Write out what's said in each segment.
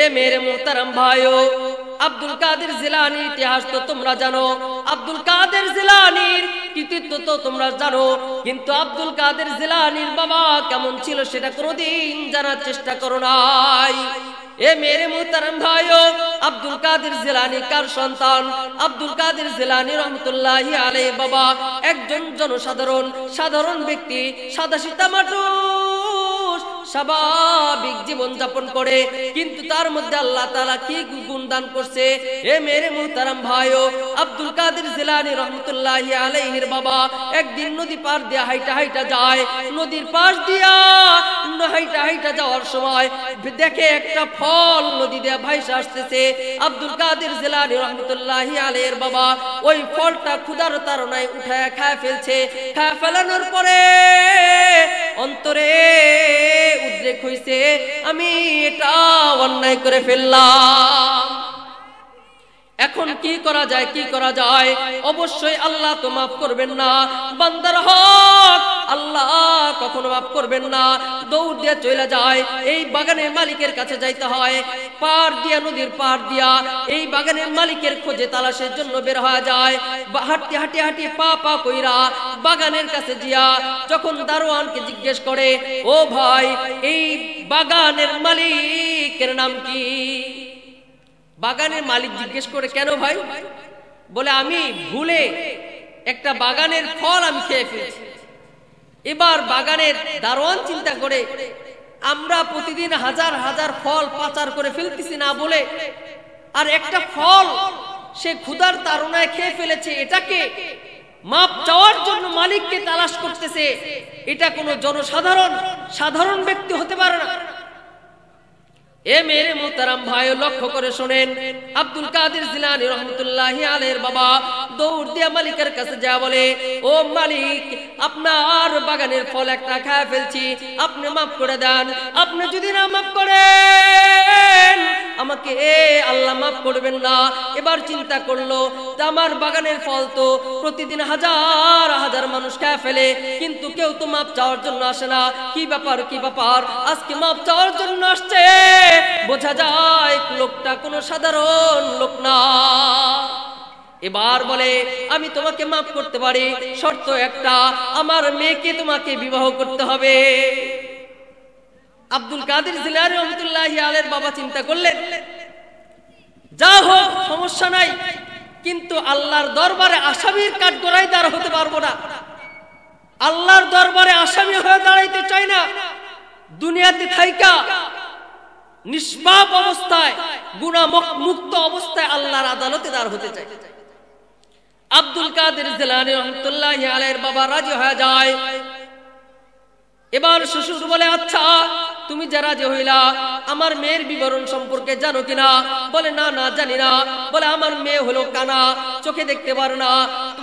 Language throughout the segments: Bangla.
এ মেরে মুহতারাম ভাইও, আব্দুল কাদের জিলানীর ইতিহাস তো তোমরা জানো, আব্দুল কাদের জিলানীর কৃতিত্ব তো তোমরা জানো, কিন্তু আব্দুল কাদের জিলানীর বাবা কেমন ছিল সেটা কোনোদিন জানার চেষ্টা করো নাই। এ মেরে মুহতারাম ভাইও, আব্দুল কাদের জিলানী কার সন্তান? আব্দুল কাদের জিলানী রহমতুল্লাহি আলাইহি বাবা একজন সাধারণ ব্যক্তি, সাদাসিধা মানুষ, স্বাভাবিক জীবন যাপন করে, কিন্তু তার মধ্যে আল্লাহ তাআলা কি গুণ দান করছে। এ মেরে মুহতারাম ভাইও, আব্দুল কাদের জিলানী রহমতুল্লাহি আলাইহির বাবা একদিন নদী পার দিয়ে হাইটা যায়। নদীর পাশ দিয়া হাইটা যাওয়ার সময় দেখে একটা ফল নদী দিয়ে ভাইসা আসতেছে। আব্দুল কাদের জিলানী রহমতুল্লাহি আলাইহির বাবা ওই ফলটা ক্ষুধার তাড়নায় উঠায় খায় ফেলছে। খায় ফেলানোর পরে অন্তরে উদ্রেক হইছে, আমি এটা অন্যায় করে ফেললাম, এখন কি করা যায়, কি করা যায়? অবশ্যই আল্লাহ তো মাফ করবেন না, বান্দার হক আল্লাহ কখনো মাফ করবেন না। দৌড় দিয়ে চলে যায়, এই বাগানের মালিকের কাছে যাইতে হয়, পার দিয়া নদীর পার দিয়া এই বাগানের মালিকের খোঁজে তালাশের জন্য বের হয়ে যায়। হাঁটি পা কইরা বাগানের কাছে গিয়া যখন দারোয়ানকে জিজ্ঞেস করে, ও ভাই এই বাগানের মালিকের নাম কি? বাগানের মালিক জিজ্ঞেস করে, কেন ভাই? বলে, আমি ভুলে একটা বাগানের ফল আমি খেয়ে ফেলেছি। এবার বাগানের দারোয়ান চিন্তা করে, আমরা প্রতিদিন হাজার হাজার ফল পাচার করে ফেলতেছি না বলে, আর একটা ফল সে ক্ষুধার তাড়নায় খেয়ে ফেলেছে, এটাকে মাপ চাওয়ার জন্য মালিককে তালাশ করতেছে, এটা কোনো সাধারণ ব্যক্তি হতে পারে না। এ মেরে মুহতারাম ভাই, লক্ষ্য করে শুনেন, আব্দুল কাদের জিলানী রহমতুল্লাহি আলাইহির বাবা দৌড় দিয়ে মালিকের কাছে যা বলে, ও মালিক, আপনার বাগানের ফল একটা খেয়ে ফেলছি, আপনি মাফ করে দেন। আপনি যদি না মাফ করেন আমাকে আল্লাহ মাফ করবেন না। এবার চিন্তা করলো, আমার বাগানের ফল তো প্রতিদিন হাজার হাজার মানুষ খেয়ে ফেলে, কিন্তু কেউ তো মাপ চাওয়ার জন্য আসে না। কি ব্যাপার আজকে মাপ চাওয়ার জন্য আসছে, বোঝা যায় লোকটা কোনো সাধারণ লোক না। এবার বলে, আমি তোমাকে মাফ করতে পারি, শর্ত একটা, আমার মেয়েকে তোমাকে বিবাহ করতে হবে। আব্দুল কাদের জিলানী রহমতুল্লাহি আলাইহির বাবা চিন্তা করলেন, যা হোক সমস্যা নাই, কিন্তু আল্লাহর দরবারে আসামির কাঠগড়ায় দাঁড় হতে পারবো না, আল্লাহর দরবারে আসামি হয়ে দাঁড়াইতে চাই না। দুনিয়াতে থাইকা নিষ্পাপ অবস্থায়, গুনাহ মুক্ত অবস্থায় আল্লাহর আদালতে দাঁড় হতে চাই। আব্দুল কাদের জিলানী রহমতুল্লাহি আলাইহির বাবা রাজি হয়ে যায়। এবার শ্বশুর বলে, আচ্ছা তুমি যারা যে হইলা, আমার মেয়ের বিবরণ সম্পর্কে জানো কিনা? বলে, না জানি না। বলে, আমার মেয়ে হলো কানা, চোখে দেখতে পারে না।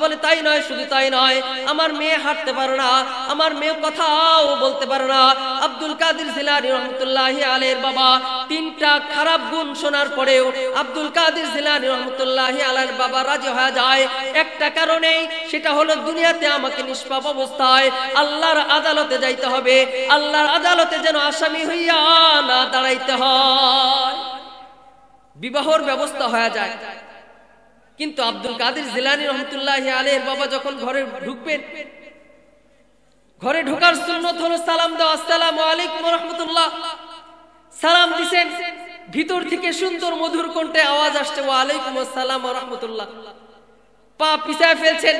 বলে, তাই নয়, শুধু তাই নয়, আমার মেয়ে হাঁটতে পারে না, আমার মেয়ে কথাও বলতে পারে না। আব্দুল কাদের জিলানী রহমতুল্লাহি আলাইহির বাবা তিনটা খারাপ গুণ শোনার পরেও আব্দুল কাদের জিলানী রহমতুল্লাহি আলাইহির বাবা রাজি হয়ে যায় একটা কারণেই, সেটা হলো দুনিয়াতে আমাকে নিষ্পাপ অবস্থায় আল্লাহর আদালতে যাইতে হবে, আল্লাহর আদালতে যেন আসামি হইয়া না দাঁড়াইতে হয়, বিবাহর ব্যবস্থা হয়ে যায়। কিন্তু আব্দুল কাদের জিলানী রহমতুল্লাহি আলাইহির বাবা যখন ঘরে ঢুকবেন, ঘরে ঢোকার সুন্নত হলো সালাম দাও, আসসালামু আলাইকুম ওয়া রাহমাতুল্লাহ। সালাম দিবেন, ভিতর থেকে সুন্দর মধুর কণ্ঠে আওয়াজ আসছে, ওয়া আলাইকুম আসসালাম ওয়া রাহমাতুল্লাহ। পা পিছায় ফেলছেন,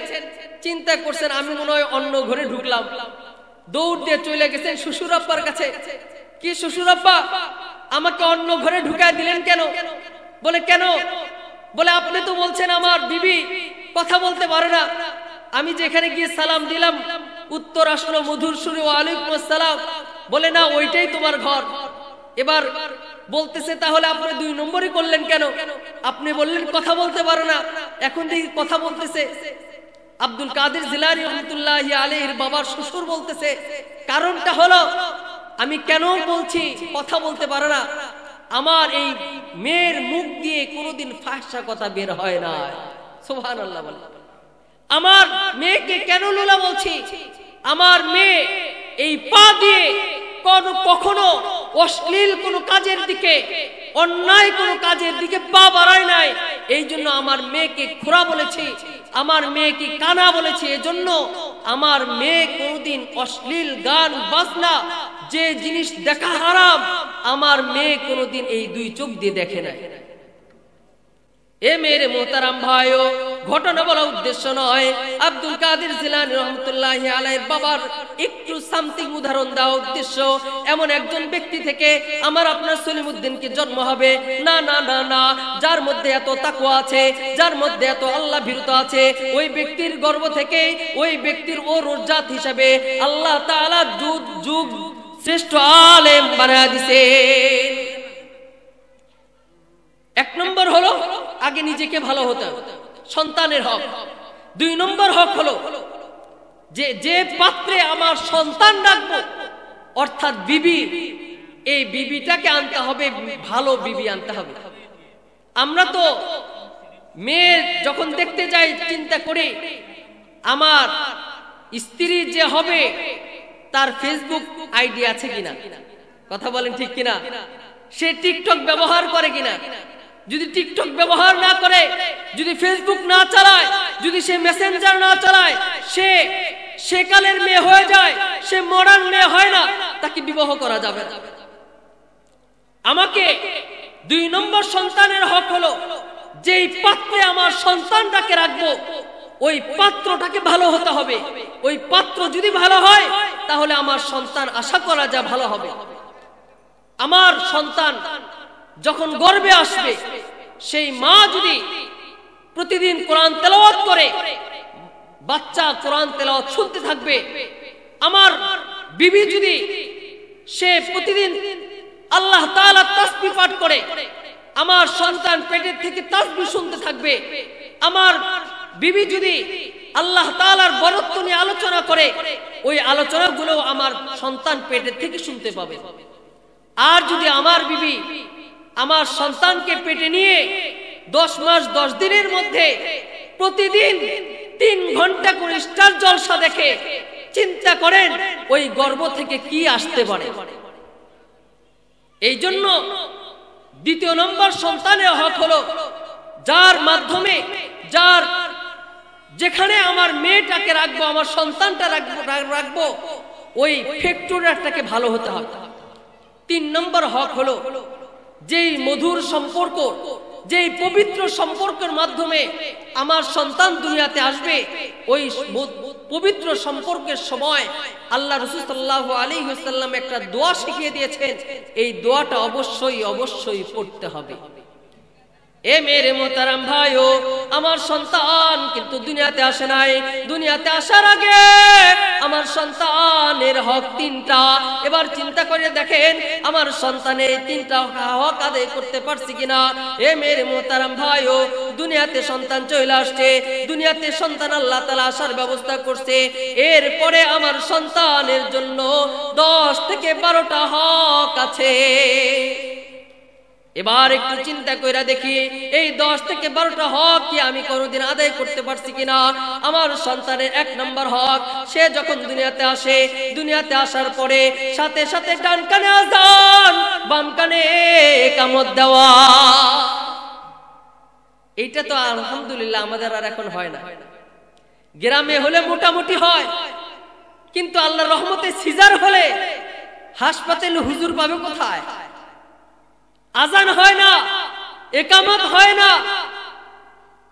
চিন্তা করছেন আমি মনে হয় অন্য ঘরে ঢুকলাম। দৌড় দিয়ে চলে গেছেন শ্বশুর আব্বার কাছে। কি শ্বশুর আব্বা, আমাকে অন্য ঘরে ঢুকায় দিলেন কেন? বলে, কেন? বলে, আপনি তো বলছেন আমার বিবি কথা বলতে পারে না। আমি যেখানে গিয়ে সালাম দিলাম উত্তর আসলো মধুর সুরে, ওয়া আলাইকুম আসসালাম। বলে, না ওইটাই তোমার ঘর। এবার বলতেছে, তাহলে আপনি 2 নম্বরই করলেন কেন? আপনি বললেন কথা বলতে পারে না, এখন দেখি কথা বলতেছে। আব্দুল কাদের জিলানী রহমতুল্লাহি আলাইহির বাবার শ্বশুর বলতেছে, কারণটা হলো আমি কেন বলছি কথা বলতে পারে না, আমার এই মেয়ের মুখ দিয়ে কোনোদিন ফাহশা কথা বের হয় না। সুবহানাল্লাহ। বলে, আমার মেয়েকে কেন লোলা বলছি? আমার মেয়ে এই পা দিয়ে কখনো অশ্লীল কোন কাজের দিকে অন্যায় কোনো কাজের দিকে পা বাড়ায় নাই। এই জন্য আমার মেয়েকে খোঁড়া বলেছি, আমার মেয়েকে কানা বলেছি। এজন্য আমার মেয়ে কোনোদিন অশ্লীল গান বাজনা যে জিনিস দেখা হারাম, আমার মেয়ে কোনোদিন এই দুই চোখ দিয়ে দেখে নাই। এ মেরে মোহতারাম ভাইও, ঘটনা বলা উদ্দেশ্য নয়। আব্দুল কাদের জিলানী রহমতুল্লাহি আলাইহির বাবার একটু সামথিং উদাহরণ দেওয়া উদ্দেশ্য। এমন একজন ব্যক্তি থেকে আমার আপনার সলিমউদ্দিনকে জন্ম হবে না, না না না। যার মধ্যে এত তাকওয়া আছে, যার মধ্যে এত আল্লাহ ভীরুতা আছে, ওই ব্যক্তির গর্ভ থেকে ওই ব্যক্তির ওরজাত হিসাবে আল্লাহ তাআলা যুগ যুগ শ্রেষ্ঠ আলেম বানায়া দিছে। এক নম্বর হলো আগে নিজেকে ভালো হতে হবে, সন্তানের হক। দুই নম্বর হক হলো যে পাত্রে আমার সন্তান রাখবো, অর্থাৎ বিবি, এই বিবিটাকে আনতে হবে, ভালো বিবি আনতে হবে। আমরা তো মেয়ে যখন দেখতে যাই চিন্তা করি আমার স্ত্রী যে হবে তার ফেসবুক আইডি আছে কিনা, কথা বলেন ঠিক কিনা, সে টিকটক ব্যবহার করে কিনা। যদি টিকটক ব্যবহার না করে, যদি ফেসবুক না চালায়, যদি সে মেসেঞ্জার না চালায়, সে কালের মেয়ে হয়ে যায়, সে মডার্ন মেয়ে হয় না, তাকে বিবাহ করা যাবে না। আমাকে দুই নম্বর সন্তানের হক হলো যেই পাত্রে আমার সন্তানটাকে রাখবো ওই পাত্রটাকে ভালো হতে হবে। ওই পাত্র যদি ভালো হয় তাহলে আমার সন্তান আশা করা যায় ভালো হবে। আমার সন্তান যখন গর্ভে আসবে, সেই মা যদি প্রতিদিন কোরআন তেলাওয়াত করে, বাচ্চা কোরআন তেলাওয়াত শুনতে থাকবে। আমার বিবি যদি সে প্রতিদিন আল্লাহ তাআলা তাসবিহ পাঠ করে, আমার সন্তান পেটের থেকে তাসবিহ শুনতে থাকবে। আমার বিবি যদি আল্লাহ তাআলার বরত্ব নিয়ে আলোচনা করে, ওই আলোচনাগুলো আমার সন্তান পেটের থেকে শুনতে পাবে। আর যদি আমার বিবি আমার সন্তানকে পেটে নিয়ে 10 মাস 10 দিনের মধ্যে প্রতিদিন 3 ঘন্টা করে স্টার জলসা দেখে, চিন্তা করেন ওই গর্ভ থেকে কি আসতে পারে। এই জন্য দ্বিতীয় নম্বর সন্তানের হক হলো যার মাধ্যমে, যেখানে আমার মেয়েটাকে রাখবো, আমার সন্তানটা রাখবো, ওই ফ্যাক্টরিটাকে ভালো হতে হবে। 3 নম্বর হক হলো যেই মধুর সম্পর্ক, যেই পবিত্র সম্পর্কের মাধ্যমে আমার সন্তান দুনিয়াতে আসবে, ওই পবিত্র সম্পর্কের সময় আল্লাহ রাসূল সাল্লাল্লাহু আলাইহি ওয়াসাল্লাম একটা দোয়া শিখিয়ে দিয়েছেন। এই দোয়াটা অবশ্যই পড়তে হবে। এ মেরে মোহতারাম ভাইও, আমার সন্তান কিন্তু দুনিয়াতে আসে নাই। দুনিয়াতে আসার আগে আমার সন্তানের হক 3টা। এবার চিন্তা করে দেখেন আমার সন্তানের 3টা হক আদায় করতে পারছি কিনা। এ মেরে মোহতারাম ভাইও, দুনিয়াতে সন্তান চলে আসছে, দুনিয়াতে সন্তান আল্লাহ তাআলা আসার ব্যবস্থা করছে। এরপরে আমার সন্তানের জন্য 10 থেকে 12টা হক আছে। এবার একটু চিন্তা কইরা দেখি এই 10 থেকে 12টা হক কি আমি কোনোদিন আদায় করতে পারছি কিনা। আমার সন্তানের 1 নম্বর হক, সে যখন দুনিয়াতে আসে, দুনিয়াতে আসার পরে সাথে সাথে ডান কানে আযান, বাম কানে ইকামত দেওয়া। এইটা তো আলহামদুলিল্লাহ আমাদের আর এখন হয় না। গ্রামে হলে মোটামুটি হয়, কিন্তু আল্লাহর রহমতে সিজার হলে হাসপাতালে হুজুর পাবে কোথায়? আজান হয় না, ইকামত হয় না।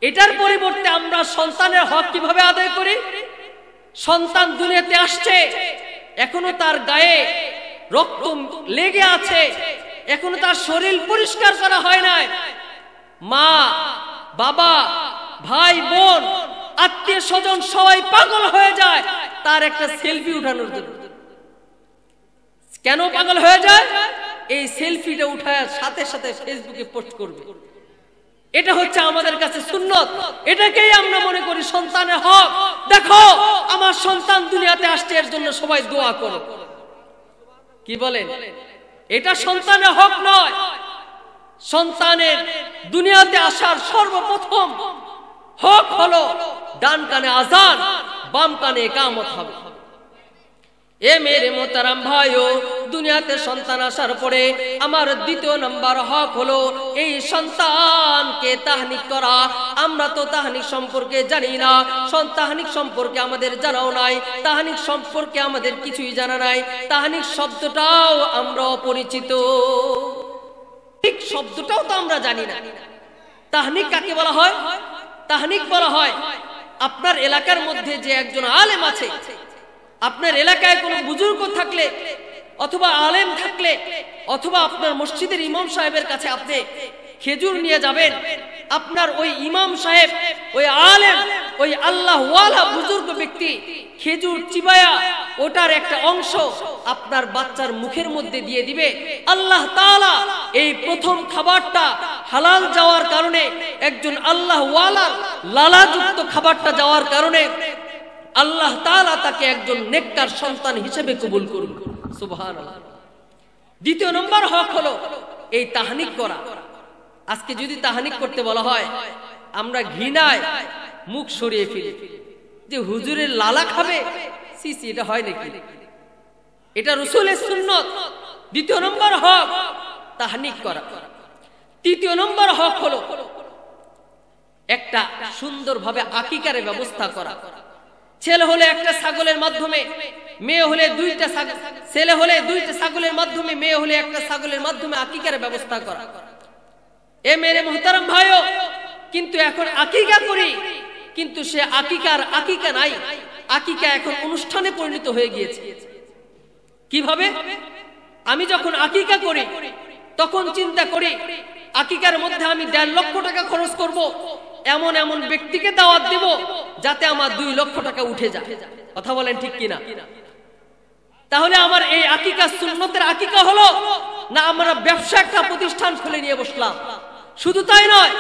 এটার পরিবর্তে আমরা সন্তানের হক কিভাবে আদায় করি? সন্তান দুনিয়াতে আসছে, এখনো তার গায়ে রক্ত লেগে আছে, এখনো তার শরীর পরিষ্কার করা হয় নাই। মা, বাবা, ভাই, বোন, আত্মীয় স্বজন সবাই পাগল হয়ে যায় তার একটা সেলফি উঠানোর জন্য। কেন পাগল হয়ে যায়? এই সেলফিটা উঠায় সাথে সাথে ফেসবুকে পোস্ট করবে। এটা হচ্ছে আমাদের কাছে সুন্নত। এটাকেই আমরা মনে করি সন্তানের হক। দেখো আমার সন্তান দুনিয়াতে আসছে, এর জন্য সবাই দোয়া করো। কি বলেন? এটা সন্তানের হক নয়। সন্তানের দুনিয়াতে আসার সর্বপ্রথম হক হলো ডান কানে আযান, বাম কানে ইকামত হবে। এ মেরে মোহতারাম ভাইও, দুনিয়াতে সন্তান আসার পরে আমার দ্বিতীয় নাম্বার হক হলো এই সন্তানকে তাহনিক করা। আমরা তো তাহনিক সম্পর্কে জানি না, তাহনিক সম্পর্কে আমাদের জানাও নাই, তাহনিক সম্পর্কে আমাদের কিছুই জানা নাই। তাহনিক শব্দটাও আমরা অপরিচিত, ঠিক শব্দটাও তো আমরা জানি না। তাহনিক কাকে বলা হয়? তাহনিক বলা হয় আপনার এলাকার মধ্যে যে একজন আলেম আছে, আপনার এলাকায় কোনো বুজুর্গ থাকলে অথবা আলেম থাকলে অথবা আপনার মসজিদের ইমাম সাহেবের কাছে আপনি খেজুর নিয়ে যাবেন, আপনার ওই ইমাম সাহেব, ওই আলেম, ওই আল্লাহওয়ালা বুজুর্গ ব্যক্তি খেজুর চিবায়া ওটার একটা অংশ আপনার বাচ্চার মুখের মধ্যে দিয়ে দিবে। আল্লাহ তাআলা এই প্রথম খাবারটা হালাল যাওয়ার কারণে, একজন আল্লাহওয়ালার লালাযুক্ত খাবারটা যাওয়ার কারণে আল্লাহ তাআলা তাকে একজন নেককার সন্তান হিসেবে কবুল করুন। সুবহানাল্লাহ। দ্বিতীয় নম্বর হক হলো এই তাহনিক করা। আজকে যদি তাহনিক করতে বলা হয়, আমরা ঘৃণায় মুখ সরিয়ে ফেলি যে হুজুরের লালা খাবে, সিসি এটা হয় নাকি? এটা রাসূলের সুন্নাত। দ্বিতীয় নম্বর হক তাহনিক করা। তৃতীয় নম্বর হক হলো একটা সুন্দরভাবে আকিকার ব্যবস্থা করা। ছেলে হলে একটা ছাগলের মাধ্যমে, মেয়ে হলে দুইটা ছাগল, ছেলে হলে দুইটা ছাগলের মাধ্যমে, মেয়ে হলে একটা ছাগলের মাধ্যমে আকিকার ব্যবস্থা করা। এ মেরে মুহতারাম ভাইও, কিন্তু এখন আকিকা করি, কিন্তু সে আকিকা নাই, আকিকা এখন অনুষ্ঠানে পরিণত হয়ে গিয়েছে। কিভাবে? আমি যখন আকিকা করি তখন চিন্তা করি আকিকার মধ্যে আমি 1.5 লক্ষ টাকা খরচ করব, এমন এমন ব্যক্তিকে দাওয়াত দেব যাতে আমার 2 লক্ষ টাকা উঠে যায়। কথা বলেন ঠিক কিনা? তাহলে আমার এই আকিকা সুন্নতের আকিকা হলো না আমরা ব্যবসা একটা প্রতিষ্ঠান খুলে নিয়ে বসলাম? শুধু তাই নয়,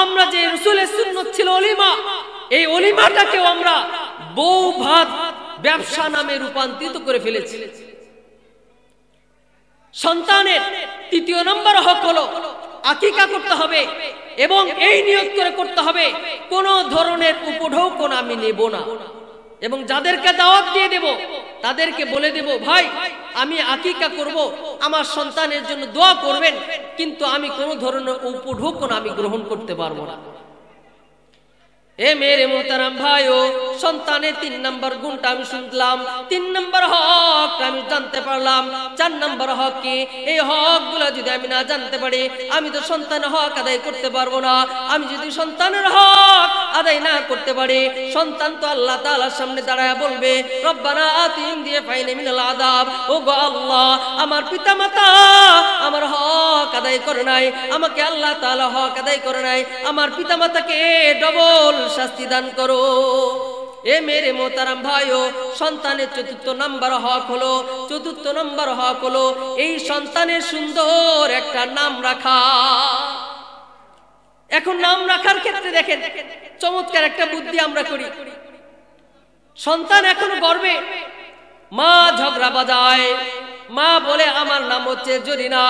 আমরা যে রাসূলের সুন্নত ছিল ওলিমা, এই ওলিমাটাকেও আমরা বউ ভাত ব্যবসা নামে রূপান্তরিত করে ফেলেছি। সন্তানের তৃতীয় নম্বর হক হলো আকিকা করতে হবে এবং এই নিয়ত করে করতে হবে কোন ধরনের উপঢৌকন আমি নেব না। এবং যাদেরকে দাওয়াত দিয়ে দেব তাদেরকে বলে দেব, ভাই আমি আকিকা করব, আমার সন্তানের জন্য দোয়া করবেন, কিন্তু আমি কোন ধরনের উপঢৌকন আমি গ্রহণ করতে পারবো না। এ মেরে মোহতারাম ভাইও, সন্তানের 3 নম্বর গুণটা আমি শুনলাম, 3 নম্বর হক আমি জানতে পারলাম। 4 নম্বর হক কি? এই হকগুলো যদি আমি না জানতে পারি, আমি তো সন্তানের হক আদায় করতে পারবো না। আমি যদি সন্তানের হক আদায় না করতে পারি, সন্তান তো আল্লাহ তাআলার সামনে দাঁড়ায় বলবে, রব্বানা আতিহিম দিয়ে ফাইনে মিনাল আযাব, ও গো আল্লাহ, আমার পিতামাতা আমার হক আদায় করে নাই, আমাকে আল্লাহ তাআলা হক আদায় করে নাই, আমার পিতামাতাকে ডবল শাস্তি দান করো। এ মেরে মোহতারাম ভাইও, সন্তানের 4র্থ নম্বর হক হলো এই সন্তানের সুন্দর একটা নাম রাখা। এখন নাম রাখার ক্ষেত্রে দেখেন চমৎকার একটা বুদ্ধি আমরা করি। সন্তান এখন গর্বে মা ঝগড়া বাজায়, মা বলে আমার নাম হচ্ছে জরিনা,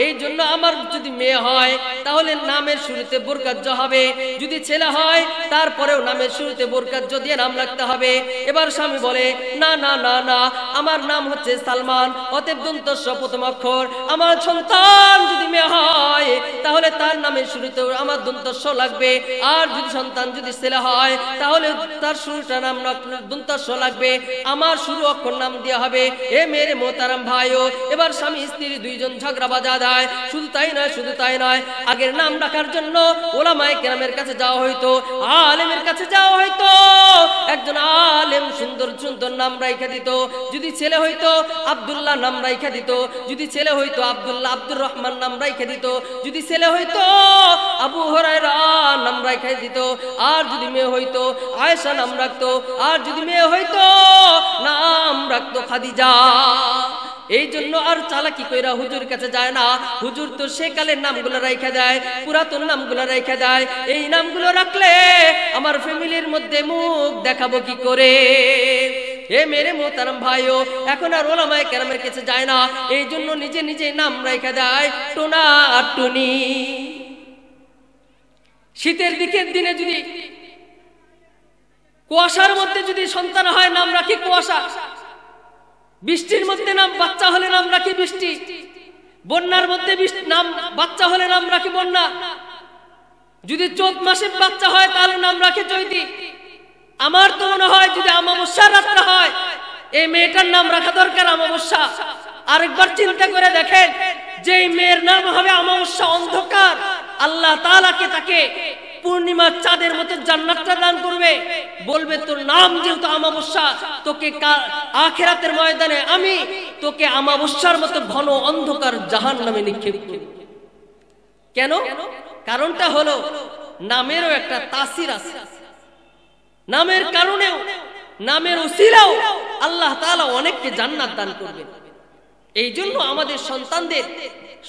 এই জন্য আমার যদি মেয়ে হয় তাহলে নামের শুরুতে বরকত হবে, যদি ছেলে হয় তারপরেও নামের শুরুতে বরকত দিয়ে নাম রাখতে হবে। এবার স্বামী বলে না না না না, আমার নাম হচ্ছে সালমান, অতএব দন্তস্ব প্রথম অক্ষর, আমার সন্তান যদি মেয়ে হয় তাহলে তার নামের শুরুতেও আমার দন্তস্ব লাগবে, আর যদি সন্তান যদি ছেলে হয় তাহলে তার শুরুটা নাম দন্তস্ব লাগবে, আমার শুরু অক্ষর নাম দেওয়া হবে। এ মেরে মোহতারাম ভাইও, এবার স্বামী স্ত্রী 2 জন ঝগড়া বাজা দেয়। শুধু তাই নয়, আগের নাম রাখার জন্য ওলামায়ে কেরামের কাছে যাওয়া হইতো, আলেমের কাছে যাওয়া হইতো, একজন আলেম সুন্দর সুন্দর নাম রাইখা দিত। যদি ছেলে হইতো আব্দুল্লাহ নাম রাইখা দিত, যদি ছেলে হইতো আব্দুর রহমান নাম রাইখা দিত, যদি ছেলে হইতো আবু হুরায়রা নাম রাইখা দিত, আর যদি মেয়ে হইতো আয়েশা নাম রাখতো, আর যদি মেয়ে হইতো নাম রাখতো খাদিজা। এই জন্য আর চালাকি কইরা হুজুর কাছে যায় না, হুজুর তো সে কালের নামগুলো রাইখা দেয়, পুরাতন নামগুলো রাইখা দেয়। এই নামগুলো রাখলে আমার ফ্যামিলির মধ্যে মুখ দেখাবো কি করে? এ মেরে মোহতারাম ভাইও, এখন আর ওলামায়ে কেরামের কাছে যায় না, এই জন্য নিজে নিজে নাম রাইখা দেয় টোনা আর টুনি। শীতের দিকের দিনে যদি কুয়াশার মধ্যে যদি সন্তান হয় নাম রাখি কুয়াশা, বৃষ্টির মধ্যে নাম বাচ্চা হলে নাম রাখি বৃষ্টি, বন্যার মধ্যে নাম বাচ্চা হলে নাম রাখি বন্যা, যদি চৈত মাসে বাচ্চা হয় তাহলে নাম রাখে চৈতি। আমার তো মনে হয় যদি অমাবস্যার রাত্রে হয় এই মেয়েটার নাম রাখা দরকার অমাবস্যা। আরেকবার চিন্তা করে দেখেন, যে মেয়ের নাম হবে অমাবস্যা, অন্ধকার, আল্লাহ তাআলাকে তাকে পূর্ণিমার চাঁদের মতো জান্নাতটা দান করবে, বলবে তোর নাম যেহেতু অমাবস্যা, তোকে আখিরাতের ময়দানে আমি তোকে অমাবস্যার মতো ঘন অন্ধকার জাহান্নামে নিক্ষেপ করব। কেন? কারণটা হলো নামেরও একটা তাসির আছে, নামের কারণেও, নামের উসিলাও আল্লাহ তাআলা অনেককে জান্নাত দান করবেন। এই জন্য আমাদের সন্তানদের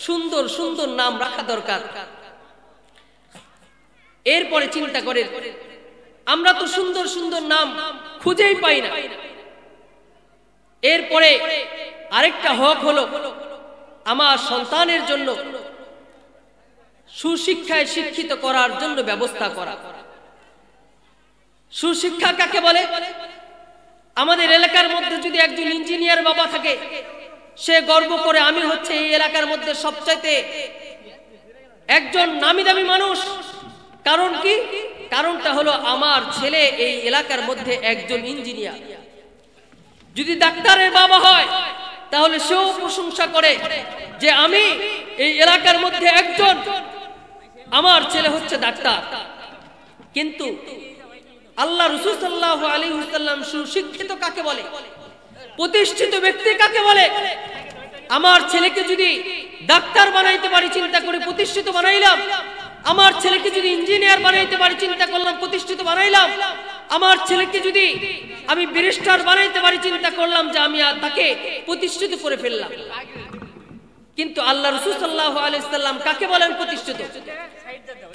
সুন্দর সুন্দর নাম রাখা দরকার। এরপরে চিন্তা করে, আমরা তো সুন্দর সুন্দর নাম খুঁজেই পাই না। এরপরে আরেকটা হক হলো আমার সন্তানের জন্য সুশিক্ষায় শিক্ষিত করার জন্য ব্যবস্থা করা। সুশিক্ষা কাকে বলে? আমাদের এলাকার মধ্যে যদি একজন ইঞ্জিনিয়ার বাবা থাকে, সে গর্ব করে আমি হচ্ছে এই এলাকার মধ্যে সবচাইতে একজন নামি দামি মানুষ। কারণ কি? কারণটা হলো আমার ছেলে এই এলাকার মধ্যে একজন ইঞ্জিনিয়ার। যদি ডাক্তারের বাবা হয় তাহলে সেও প্রশংসা করে যে আমি এই এলাকার মধ্যে একজন, আমার ছেলে হচ্ছে ডাক্তার। কিন্তু আল্লাহ রাসূল সাল্লাল্লাহু আলাইহি ওয়াসাল্লাম সুশিক্ষিত কাকে বলে? প্রতিষ্ঠিত ব্যক্তি কাকে বলে? আমার ছেলেকে যদি ডাক্তার বানাইতে পারি, চিন্তা করে প্রতিষ্ঠিত বানাইলাম। আমার ছেলেকে যদি ইঞ্জিনিয়ার বানাইতে পারি, চিন্তা করলাম প্রতিষ্ঠিত বানাইলাম। আমার ছেলেকে যদি আমি ব্যারিস্টার বানাইতে পারি, চিন্তা করলাম যে আমি তাকে প্রতিষ্ঠিত করে ফেললাম। কিন্তু আল্লাহ রাসূল সাল্লাল্লাহু আলাইহি ওয়াসাল্লাম কাকে বলেন প্রতিষ্ঠিত?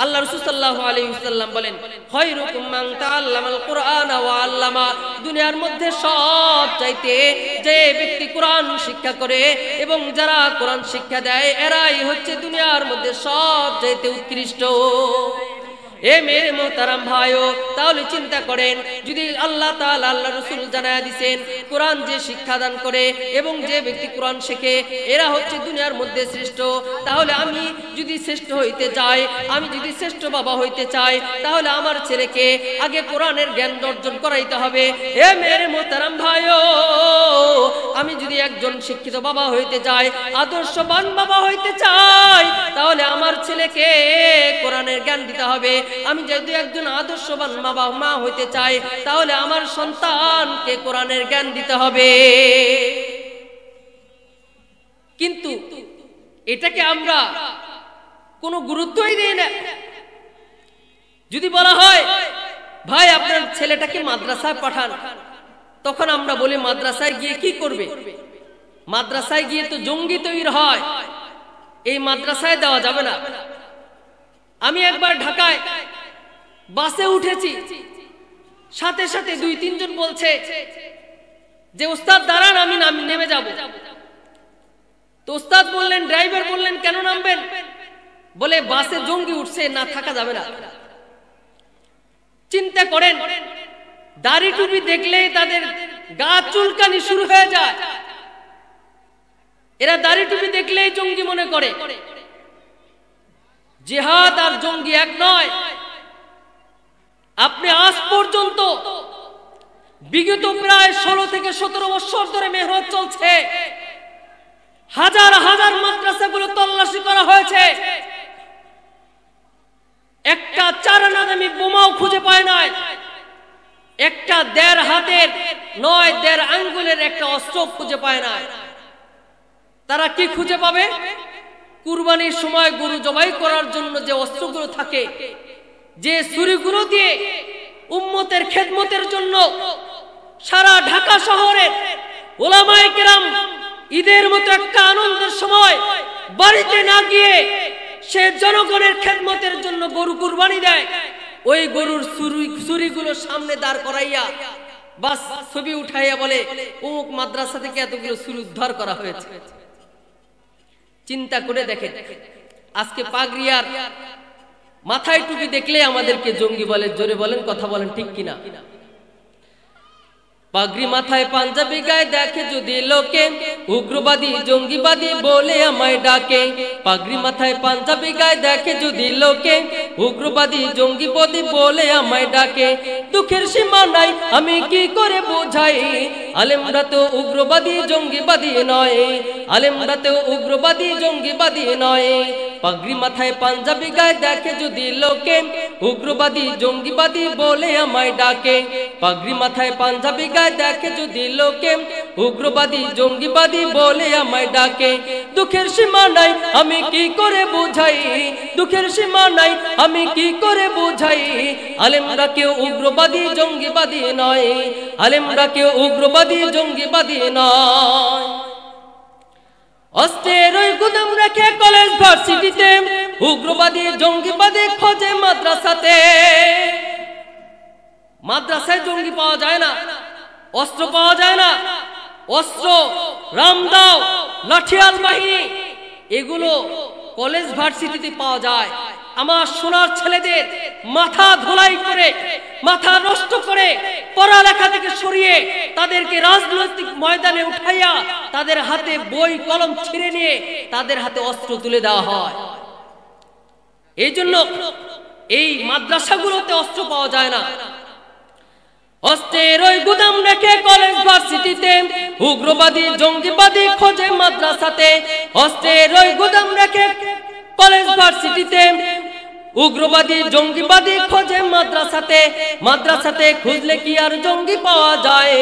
আল্লাহ রাসূল সাল্লাল্লাহু আলাইহি ওয়াসাল্লাম বলেন, খায়রুকুম মান তাআল্লামাল কুরআনা ওয়া আল্লামা। দুনিয়ার মধ্যে সবচাইতে যে ব্যক্তি কোরআন শিক্ষা করে এবং যারা কোরআন শিক্ষা দেয়, এরাই হচ্ছে দুনিয়ার মধ্যে সবচাইতে উৎকৃষ্ট। এ মেরে মোহতারাম ভাইও, তাহলে চিন্তা করেন, যদি আল্লাহ তাআলা আল্লাহ রাসূল জানায়া দিবেন কোরআন যে শিক্ষা দান করে এবং যে ব্যক্তি কোরআন শেখে এরা হচ্ছে দুনিয়ার মধ্যে শ্রেষ্ঠ, তাহলে আমি যদি শ্রেষ্ঠ হইতে চাই, আমি যদি শ্রেষ্ঠ বাবা হইতে চাই, তাহলে আমার ছেলেকে আগে কোরআনের জ্ঞান অর্জন করাইতে হবে। এ মেরে মোহতারাম ভাইও, আমি যদি একজন শিক্ষিত বাবা হইতে চাই, আদর্শবান বাবা হইতে চাই, তাহলে আমার ছেলেকে কোরআনের জ্ঞান দিতে হবে। আমি যদি একজন আদর্শবান বাবা মা হইতে চাই, তাহলে আমার সন্তানকে কোরআনের জ্ঞান দিতে হবে। কিন্তু এটাকে আমরা কোনো গুরুত্বই দিই না। যদি বলা হয় ভাই আপনার ছেলেটাকে মাদ্রাসায় পাঠান, তখন আমরা বলি মাদ্রাসায় গিয়ে কি করবে? মাদ্রাসায় গিয়ে তো জঙ্গি তৈরি হয়, এই মাদ্রাসায় দেওয়া যাবে না। আমি একবার ঢাকায় বাসে উঠেছি, সাথে সাথে 2-3 জন বলছে যে ওস্তাদ দাঁড়ান, আমি নেমে যাব। তো ওস্তাদ বললেন, ড্রাইভার বললেন কেন নামবেন? বলে বাসে জঙ্গি উঠছে, না থাকা যাবে না। চিন্তা করেন, দাড়ি টুপি দেখলেই তাদের গা চুলকানি শুরু হয়ে যায়। এরা দাড়ি টুপি দেখলেই জঙ্গি মনে করে। জিহাদ আর জঙ্গি এক নয়। আপনি আজ পর্যন্ত বিগত প্রায় 16 থেকে 17 বছর ধরে মেহনত চলছে, হাজার হাজার মাদ্রাসাগুলো তল্লাশি করা হয়েছে, একটা 4 আনাদামি বোমাও খুঁজে পায় নাই, একটা 1.5 হাতের নয় 1.5 আঙ্গুলের একটা অস্ত্র খুঁজে পায় নাই। তারা কি খুঁজে পাবে? কুরবানির সময় গরু জবাই করার জন্য যে অস্ত্রগুলো থাকে, যে ছুরিগুলো দিয়ে উম্মতের খেদমতের জন্য সারা ঢাকা শহরের ওলামায়ে কেরাম ঈদের মতো একটা আনন্দের সময় বাড়িতে না গিয়ে সে জনগণের খেদমতের জন্য গরু কুরবানি দেয়, ওই গরুর ছুরিগুলো সামনে দাঁড় করাইয়া বাস ছবি উঠাইয়া বলে অমুক মাদ্রাসা থেকে এতগুলো ছুরি উদ্ধার করা হয়েছে। চিন্তা করে দেখেন, আজকে পাগড়িয়ার মাথায় টুপি দেখলে আমাদেরকে জঙ্গি বলে। জোরে বলেন, কথা বলেন ঠিক কিনা? পাগড়ি মাথায় পাঞ্জাবি গায়ে দেখে যদি লোকে, উগ্রবাদী জঙ্গিবাদী বলে আমায় ডাকে। পাগড়ি মাথায় পাঞ্জাবি গায়ে দেখে যদি লোকে, উগ্রবাদী জঙ্গিবাদী বলে আমায় ডাকে। দুঃখের সীমা নাই আমি কি করে বোঝাই, আলেমরা তো উগ্রবাদী জঙ্গিবাদী নয়, আলেমরা তো উগ্রবাদী জঙ্গিবাদী নয়। পাগড়ি মাথায় পাঞ্জাবি গায়ে দেখে যদি লোকে, উগ্রবাদী জঙ্গিবাদী বলে আমায় ডাকে। পাগড়ি মাথায় পাঞ্জাবি গায়ে দেখে যদি লোকে, উগ্রবাদী জঙ্গিবাদী বলে আমায় ডাকে। দুঃখের সীমা নাই আমি কি করে বোঝাই, দুঃখের সীমা নাই আমি কি করে বোঝাই, আলেমরা কেউ উগ্রবাদী জঙ্গিবাদী নয়, আলেমরা কেউ উগ্রবাদী জঙ্গিবাদী নয়। অস্ত্রের ওই গুদাম রেখে কলেজ ভার্সিটিতে, উগ্রবাদী জঙ্গিবাদী খোঁজে মাদ্রাসাতে। মাদ্রাসায় জঙ্গি পাওয়া যায় না, অস্ত্র পাওয়া যায় না। অস্ত্র, রামদাও, লাঠিয়াল বাহিনী এগুলো কলেজ ভার্সিটিতে পাওয়া যায়। আমার সোনার ছেলেদের মাথা ধোলাই করে, মাথা নষ্ট করে, পড়ালেখা থেকে সরিয়ে তাদেরকে রাজনৈতিক ময়দানে উঠাইয়া তাদের হাতে বই কলম ছিঁড়ে নিয়ে তাদের হাতে অস্ত্র তুলে দেওয়া হয়। এই জন্য এই মাদ্রাসাগুলোতে অস্ত্র পাওয়া যায় না। অস্ত্রের ওই গুদাম রেখে কলেজ ভার্সিটিতে, উগ্রবাদী জঙ্গিবাদী খোঁজে মাদ্রাসাতে। অস্ত্রের ওই গুদাম রেখে কলেজ ভার্সিটিতে, উগ্রবাদী জঙ্গিবাদী খোঁজে মাদ্রাসাতে। মাদ্রাসাতে খুঁজলে কি আর জঙ্গি পাওয়া যায়,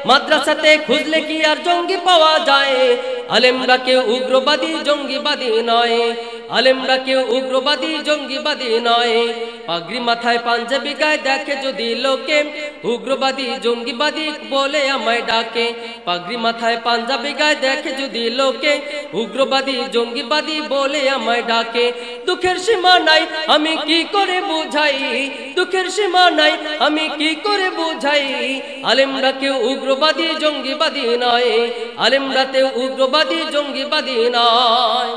মাদ্রাসাতে খুঁজলে কি আর জঙ্গি পাওয়া যায়, আলেমরা কেউ উগ্রবাদী জঙ্গিবাদী নয়, আলেমরা কেউ উগ্রবাদী জঙ্গিবাদী নয়। পাগড়ি মাথায় পাঞ্জাবি গায়ে দেখে যদি লোকে, উগ্রবাদী জঙ্গিবাদী বলে আমায় ডাকে। পাগড়ি মাথায় পাঞ্জাবি গায়ে দেখে যদি লোকে, উগ্রবাদী জঙ্গিবাদী বলে আমায় ডাকে। দুঃখের সীমা নাই আমি কি করে বোঝাই, দুঃখের সীমা নাই আমি কি করে বোঝাই, আলেমরা কেউ উগ্রবাদী জঙ্গিবাদী নয়, আলেমরা কেউ উগ্রবাদী জঙ্গিবাদী নয়।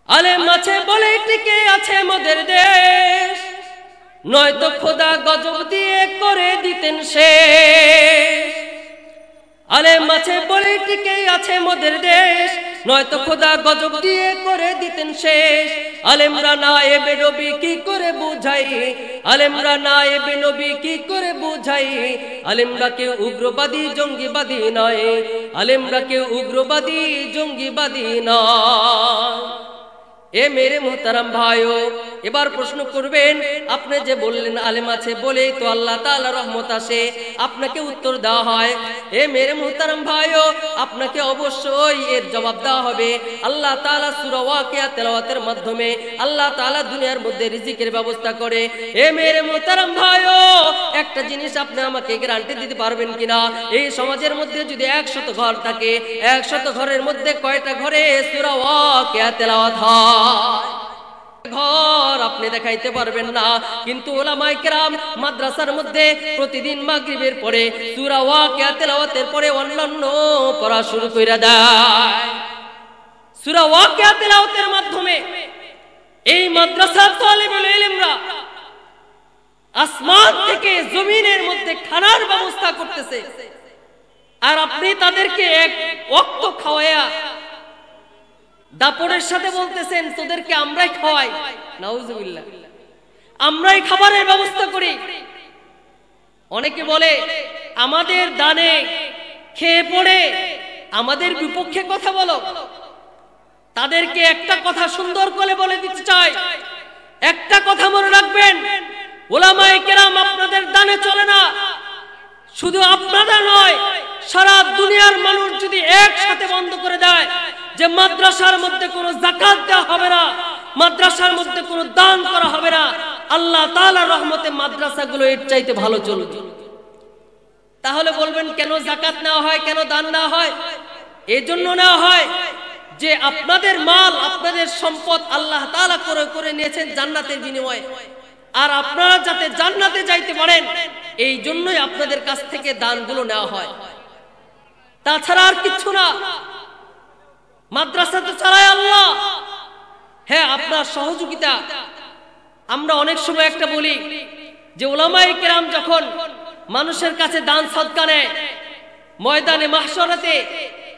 আলেম আছে বলে টিকে আছে মোদের দেশ, নয়তো খোদা গজব দিয়ে করে দিতেন শেষ। আলেম আছে বলে টিকে আছে মোদের দেশ, নয়তো খোদা গজব দিয়ে করে দিতেন শেষ। আলেমরা নায়েবে নবী কি করে বুঝাই, আলেমরা নায়েবে নবী কি করে বুঝাই, আলেমরা কেউ উগ্রবাদী জঙ্গিবাদী নয়, আলেমরা কেউ উগ্রবাদী জঙ্গিবাদী নয়। এ মেরে মুহতারাম ভাইও, এবার প্রশ্ন করবেন, আপনি যে বললেন আলেম আছে বলেই তো আল্লাহ তাআলা রহমত আসে, আপনাকে উত্তর দেওয়া হয়। এ মেরে মুহতারাম ভাইও, আপনাকে অবশ্যই এর জবাব দেওয়া হবে। আল্লাহ তাআলা সূরা ওয়াকিয়া তেলাওয়াতের মাধ্যমে আল্লাহ তাআলা দুনিয়ার মধ্যে রিজিকের ব্যবস্থা করে। এ মেরে মুহতারাম ভাইও, একটা জিনিস আপনি আমাকে গ্যারান্টি দিতে পারবেন কিনা, এই সমাজের মধ্যে যদি 100 ঘর থাকে, 100 ঘরের মধ্যে কয়টা ঘরে সূরা ওয়াকিয়া তেলাওয়াত হয়? ঘর আপনি দেখাইতে পারবেন না, কিন্তু উলামায়ে কেরাম মাদ্রাসার মধ্যে প্রতিদিন মাগরিবের পরে সূরা ওয়াকিয়া তেলাওয়াতের পরে অন্যান্য পড়া শুরু কইরা দেয়। সূরা ওয়াকিয়া তেলাওয়াতের মাধ্যমে এই মাদ্রাসার তালিবুল ইলমরা আসমান থেকে জমিনের মধ্যে খানার ব্যবস্থা করতেছে, আর আপনি তাদেরকে এক ওয়াক্ত খাওয়ায়া দাপড়ের সাথে বলতেছেন তোদেরকে আমরাই খাওয়াই। নাউজুবিল্লাহ, আমরাই খাবারের ব্যবস্থা করি। অনেকে বলে আমাদের দানে খেয়ে পড়ে আমাদের বিপক্ষে কথা বলো। তাদেরকে একটা কথা সুন্দর করে বলে দিতে চাই, একটা কথা মনে রাখবেন, উলামায়ে কেরাম আপনাদের দানে চলে না। শুধু আপনাদের নয়, সারা দুনিয়ার মানুষ যদি একসাথে বন্ধ করে দেয় যে মাদ্রাসার মধ্যে কোনো যাকাত দেওয়া হবে না, মাদ্রাসার মধ্যে কোনো দান করা হবে না, আল্লাহ তাআলার রহমতে মাদ্রাসাগুলো এর চাইতে ভালো চলবে। তাহলে বলবেন কেন যাকাত নেওয়া হয়, কেন দান নেওয়া হয়? এই জন্য নেওয়া হয় যে আপনাদের মাল, আপনাদের সম্পদ আল্লাহ তাআলা করে করে নিয়েছেন জান্নাতের বিনিময়ে, আর আপনারা যাতে জান্নাতে যাইতে পারেন এই জন্যই আপনাদের কাছ থেকে দানগুলো নেওয়া হয়, তাছাড়া আর কিছু না। মাদ্রাসা তো চালায় আল্লাহ, হ্যাঁ আপনার সহযোগিতা। আমরা অনেক সময় একটা বলি যে উলামায়ে কেরাম যখন মানুষের কাছে দান সদকা নেয়, ময়দানে মাহশরাতে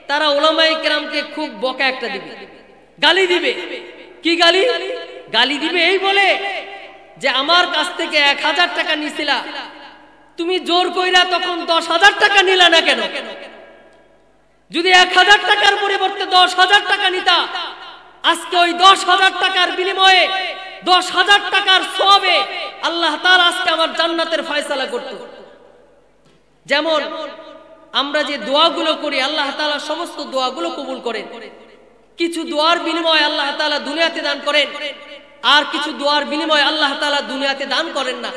তারা উলামায়ে কেরামকে খুব বকা একটা দিবে, গালি দিবে। কি গালি? গালি দিবে এই বলে যে আমার কাছ থেকে 1000 টাকা নিছিলা, তুমি জোর কইরা তখন 10,000 টাকা নিলা না কেন? যদি 1000 টাকার পরিবর্তে 10,000 টাকা নিতা, আজকে ওই 10,000 টাকার বিনিময়ে 10,000 টাকার সওয়াবে আল্লাহ তাআলা আজকে আমার জান্নাতের ফয়সালা করত। যেমন আমরা যে দোয়াগুলো করি আল্লাহ তাআলা সমস্ত দোয়াগুলো কবুল করেন। কিছু দোয়ার বিনিময়ে আল্লাহ তাআলা দুনিয়াতে দান করেন, আর কিছু দোয়ার বিনিময়ে আল্লাহ তাআলা দুনিয়াতে দান করেন না।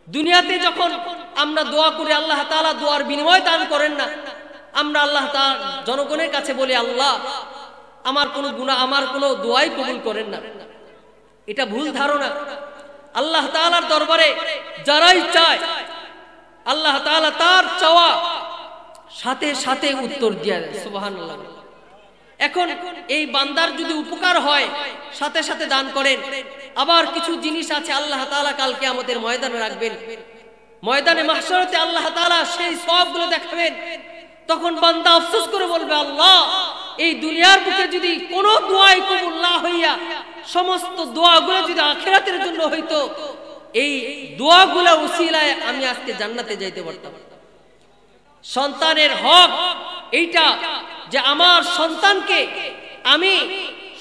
দুনিয়াতে যখন আমরা দোয়া করি আল্লাহ তাআলা দোয়ার বিনিময়ে দান করেন না। আমরা আল্লাহ তাআলা জনগণের কাছে বলি আল্লাহ আমার কোনো গুনাহ, আমার কোনো দোয়াই কবুল করেন না। এটা ভুল ধারণা। আল্লাহ তাআলার দরবারে যারাই চায় আল্লাহ তাআলা তার চাওয়া সাথে সাথে উত্তর দিয়ে দেয়। সুবহানাল্লাহ। এখন এই বান্দার যদি উপকার হয় সাথে সাথে দান করেন। আবার কিছু জিনিস আছে আল্লাহ তাআলা কাল কিয়ামতের ময়দানে রাখবেন, ময়দানে মাহশরাতে আল্লাহ তাআলা সেই সওয়াবগুলো দেখাবেন। তখন বান্দা আফসোস করে বলবে আল্লাহ এই দুনিয়ার বুকে যদি কোনো দোয়াই কবুল না হইয়া সমস্ত দোয়াগুলো যদি আখিরাতের জন্য হইতো, এই দোয়াগুলো উসিলায় আমি আজকে জান্নাতে যাইতে পারতাম। সন্তানের হক এইটা যে আমার সন্তানকে আমি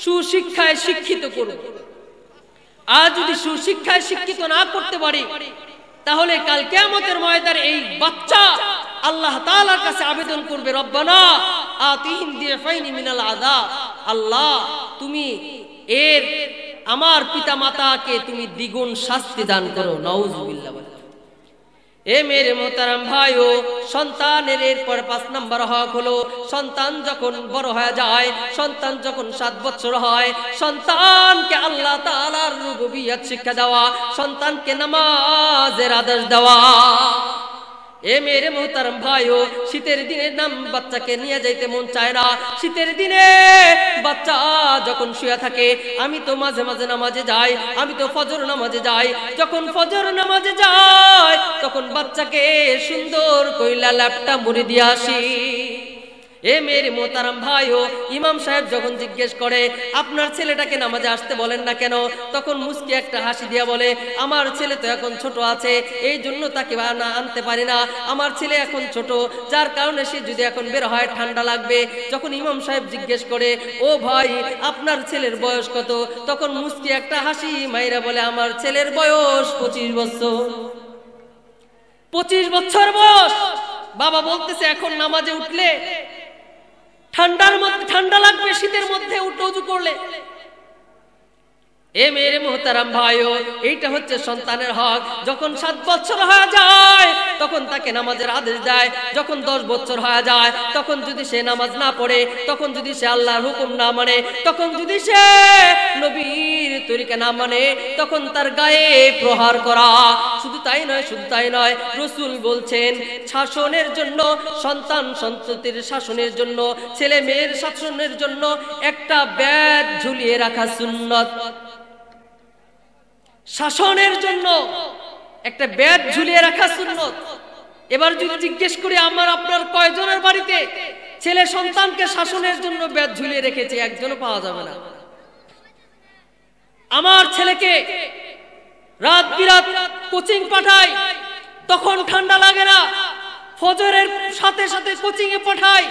সুশিক্ষায় শিক্ষিত করব। আর যদি সুশিক্ষায় শিক্ষিত না করতে পারি তাহলে কাল কিয়ামতের ময়দানে এই বাচ্চা আল্লাহ তাআলার কাছে আবেদন করবে রব্বানা আতিহিম দিফাইনি মিনাল আযাব, আল্লাহ তুমি এর আমার পিতা মাতাকে তুমি দ্বিগুণ শাস্তি দান করো। নাউযুবিল্লাহ। এ মেরে মোহতারাম ভাইও, সন্তানের এরপর 5 নম্বর হক হলো সন্তান যখন বড় হয়ে যায়, সন্তান যখন 7 বছর হয়, সন্তানকে আল্লাহ তাআলার রুবুবিয়ত শিক্ষা দেওয়া, সন্তানকে নামাজের আদেশ দেওয়া। এ মেরে মোহতারাম ভাইও, শীতের দিনে বাচ্চাকে নিয়ে যাইতে মন চায় না। শীতের দিনে বাচ্চা যখন শুয়ে থাকে, আমি তো মাঝে মাঝে নামাজে যাই, আমি তো ফজর নামাজে যাই। যখন ফজর নামাজে যাই তখন বাচ্চাকে সুন্দর কইলা ল্যাপটা মুড়ি দিয়ে আসি। এ মেরে মোহতারাম ভাইও, ইমাম সাহেব যখন জিজ্ঞেস করে আপনার ছেলেটাকে নামাজে আসতে বলেন না কেন, তখন মুস্কি একটা হাসি দিয়া বলে আমার ছেলে তো এখন ছোট আছে, এই জন্য তাকে আনতে পারি না। আমার ছেলে এখন ছোট, যার কারণে সে যদি এখন বের হয় ঠান্ডা লাগবে। যখন ইমাম সাহেব জিজ্ঞেস করে ও ভাই আপনার ছেলের বয়স কত, তখন মুস্কি একটা হাসি মাইরা বলে আমার ছেলের বয়স 25 বছর। 25 বছর বয়স। বাবা বলতেছে এখন নামাজে উঠলে ঠান্ডার মধ্যে ঠান্ডা লাগবে, শীতের মধ্যে উঠু করলে। এ মেরে মোহতারাম ভাইও, এইটা হচ্ছে সন্তানের হক। যখন 7 বছর হয়ে যায় তখন তাকে নামাজের আদেশ দেয়। যখন 10 বছর হয়ে যায় তখন যদি সে নামাজ না পড়ে, তখন যদি সে আল্লাহর হুকুম না মানে, তখন যদি সে নবীর তরিকা না মানে, তখন তার গায়ে প্রহার করা। শুধু তাই নয়, শুধু তাই নয়, রাসূল বলছেন শাসনের জন্য, সন্তান সন্ততির শাসনের জন্য, ছেলে মেয়ের শাসনের জন্য একটা ব্যাট ঝুলিয়ে রাখা সুন্নত। শাসনের জন্য একটা ব্যাট ঝুলিয়ে রাখা সুন্নত। এবার যদি জিজ্ঞেস করি আমার আপনার কয়জনের বাড়িতে ছেলে সন্তানকে শাসনের জন্য ব্যাট ঝুলিয়ে রেখেছে? একজনও পাওয়া যাবে না। আমার ছেলেকে রাত বিরাত কোচিং পাঠাই, তখন ঠান্ডা লাগে না। ফজরের সাথে সাথে কোচিং এ পাঠাই,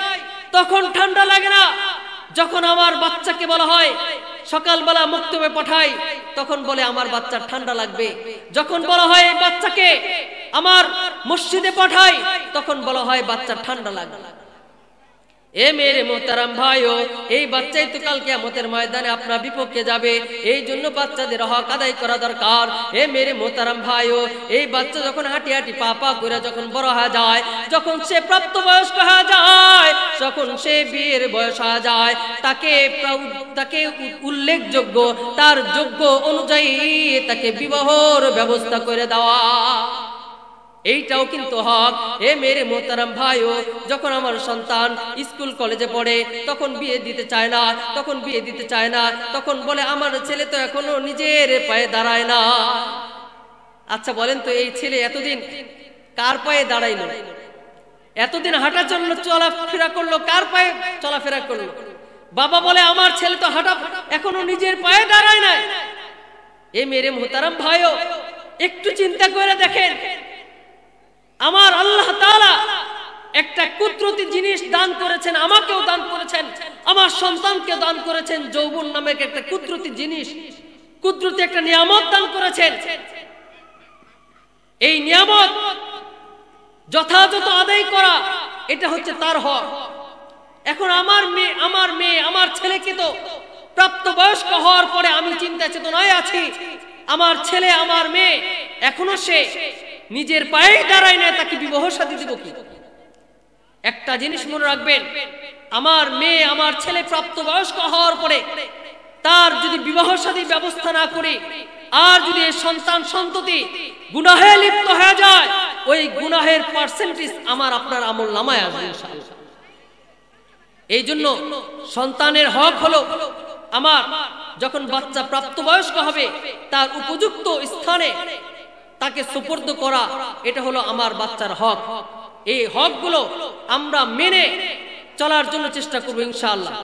তখন ঠান্ডা লাগে না। যখন আমার বাচ্চাকে বলা হয় সকালবেলা মুক্তবে পাঠাই, তখন বলে আমার বাচ্চার ঠান্ডা লাগবে। যখন বলা হয় এই বাচ্চাকে আমার মসজিদে পাঠাই, তখন বলা হয় বাচ্চার ঠান্ডা লাগবে। এ মেরে মোহতারাম ভাইও, এই বাচ্চাই তো কাল কিয়ামতের ময়দানে আপনার বিপক্ষে যাবে। এই জন্য বাচ্চাদের হক আদায় করা দরকার। এ মেরে মোহতারাম ভাইও, এই বাচ্চা যখন হাঁটি হাঁটি পা পা করে যখন বড় হয়ে যায়, যখন সে প্রাপ্তবয়স্ক হয়ে যায়, যখন সে বিয়ের বয়স হয়ে যায়, তাকে উল্লেখযোগ্য তার যোগ্য অনুযায়ী তাকে বিবাহর ব্যবস্থা করে দেওয়া, এইটাও কিন্তু হক। এ মেরে মোহতারাম ভাইও, যখন আমার সন্তান স্কুল কলেজে পড়ে তখন বিয়ে দিতে চায় না, তখন বিয়ে দিতে চায় না, তখন বলে আমার ছেলে তো এখনো নিজের পায়ে দাঁড়ায় না। আচ্ছা বলেন তো, এই ছেলে এতদিন কার পায়ে দাঁড়াইলো? এতদিন হাঁটার জন্য চলাফেরা করলো, কার পায়ে চলাফেরা করলো? বাবা বলে আমার ছেলে তো হাঁটা এখনো নিজের পায়ে দাঁড়ায় নাই। এ মেরে মোহতারাম ভাইও, একটু চিন্তা করে দেখেন, আমার আল্লাহ তাআলা একটা কুদরতি জিনিস দান করেছেন, আমাকেও দান করেছেন, আমার সন্তানকে দান করেছেন। যৌবন নামে একটা কুদরতি জিনিস, কুদরতি একটা নিয়ামত দান করেছেন। এই নিয়ামত যথাযথ আদায় করা, এটা হচ্ছে তার হক। এখন আমার মেয়ে আমার ছেলেকে তো প্রাপ্তবয়স্ক হওয়ার পরে আমি চিন্তা চেতনায় আছি, আমার ছেলে আমার মেয়ে এখনো সে নিজের পায়ে দাঁড়ায় না, তাকে বিবাহ শাদী দেব কি? একটা জিনিস মনে রাখবেন, আমার মেয়ে আমার ছেলে প্রাপ্তবয়স্ক হওয়ার পরে তার যদি বিবাহ শাদীর ব্যবস্থা না করে, আর যদি সন্তান সন্ততি গুনাহে লিপ্ত হয়ে যায়, ওই গুনাহের পার্সেন্টেজ আমার আপনার আমল নামায় আসবে ইনশাআল্লাহ। এই জন্য সন্তানের হক হলো, আমার যখন বাচ্চা প্রাপ্তবয়স্ক হবে তার উপযুক্ত স্থানে তাকে সুপর্দ করা, এটা হলো আমার বাচ্চার হক। এই হকগুলো আমরা মেনে চলার জন্য চেষ্টা করব ইনশাআল্লাহ।